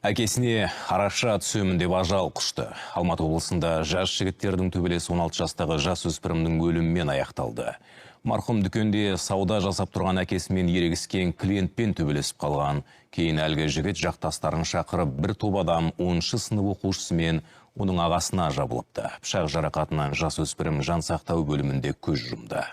Әкесіне араша түсемін деп ажал құшты. Алматы облысында жас жігіттердің төбелесі 16 жастағы жасөспірімнің өлімімен аяқталды. Марқұм дүкенде сауда жасап тұрған әкесімен ерегіскен клиентпен төбелесіп қалған. Кейін әлгі жігіт жақтастарын шақырып, бір топ адам 10-шы сынып оқушысымен оның ағасына жабылыпты. Пышақ жарақатынан жасөспірім жансақтау бөлімінде көз жұмды.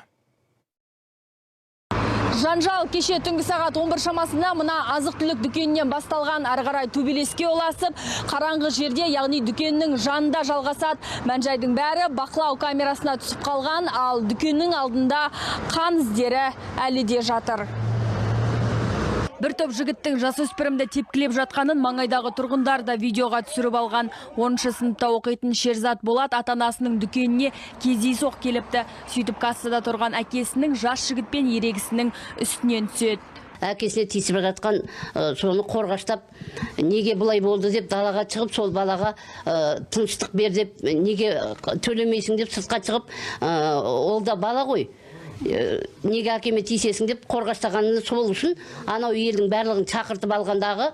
Жанжал кеше түнгі сағат 11 шамасында мына азық-түлік дүкенінен басталған, ары қарай төбелеске ұласып, қараңғы жерде, яғни дүкеннің жанында жалғасады. Мән-жайдың бәрі бақылау камерасына түсіп қалған, ал дүкеннің алдында қан іздері әлі де жатыр. Бір топ жігіттің жасөспірімді тепкілеп жатқанын маңайдағы тұрғындар да видеоға түсіріп алған. 10-шы сыныпта оқитын Шерзат Болат ата-анасының дүкеніне кездейсоқ келіпті. Сөйтіп кассада тұрған әкесінің жас жігітпен ерегісінің үстінен түседі. Әкесіне тиісіп жатқан соны қорғаштап, неге бұлай болды деп далаға шығып, сол балаға тыныштық бер деп, неге төлемейсің деп сыртқа шығып, ол да бала ғой. Неге әкеме тиісесің деп қорғаштағанын сол үшін анау елдің барлығын шақыртып алғандағы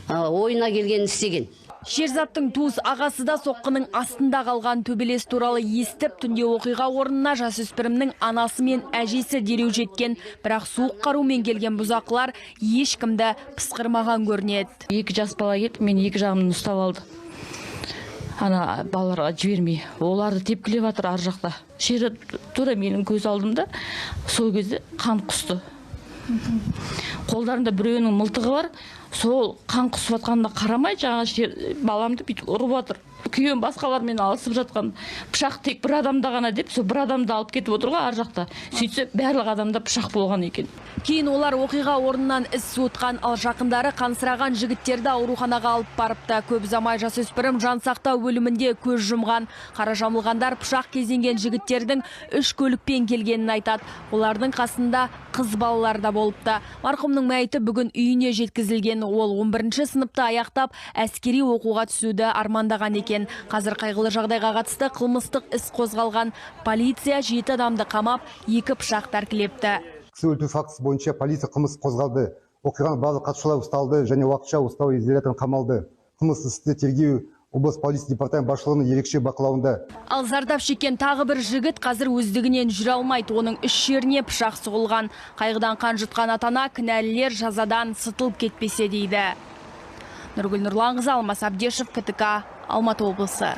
ойына келгенін істеген. Шерзаттың туыс ағасы да соққының астында қалған. Төбелес туралы естіп, түнде оқиға орнына жасөспірімнің анасы мен әжесі дереу жеткен. Бірақ суық қарумен келген бұзақылар ешкімді пысқырмаған көрінеді. 2 жас бала келіп, мен 2 жағымнан ұстап алды. Ана балаларға жібермей, оларды тепкілеп жатыр ар жақта. Шерзат тура менің көз алдымда сол кезде қан құсты. Қолдарында біреуінің мылтығы бар, сол қан құсып жатқанына қарамай, жаңа баламды бүйтіп ұрып жатыр. Күйеуім басқалармен алысып жатқан. Пышақ тек бір адамда ғана деп, сол бір адамды алып кетіп отырға ар жақта. Сөйтсе барлық адамда пышақ болған екен. Кейін олар оқиға орнынан із суытқан, ал жақындары қансыраған жігіттерді ауруханаға алып барыпты. Көп ұзамай жасөспірім жансақтау бөлімінде көз жұмған. Қара жамылғандар пышақ кезенген жігіттердің 3 көлікпен келгенін айтады. Олардың қасында қыз балалар да болыпты. Марқұмның мәйіті бүгін үйіне жеткізілген. Ол 11-ші сыныпта аяқтап, әскери оқуға түсуді армандаған екен. Қазір қайғылы жағдайға қатысты қылмыстық іс қозғалған. Полиция 7 адамды қамап, 2 пышақ тәркілепті. Кісі өлтіру фактісі бойынша полиция қылмыс қозғалды. Оқиғаның барлық қатысушылар ұсталды және уақытша ұстау изоляторына қамалды. Қылмыстық істі тергеу облыс полиция департамент басшылығының ерекше бақылауында. Ал зардап шеккен тағы бір жігіт қазір өздігінен жүре алмайды. Оның 3 жеріне пышақ сұғылған. Қайғыдан қан жұтқан ата-ана кінәлілер жазадан сытылып кетпесе дейді. Нұргүл Нұрланқызы, Алмас Абдешев, КТК, Алматы облысы.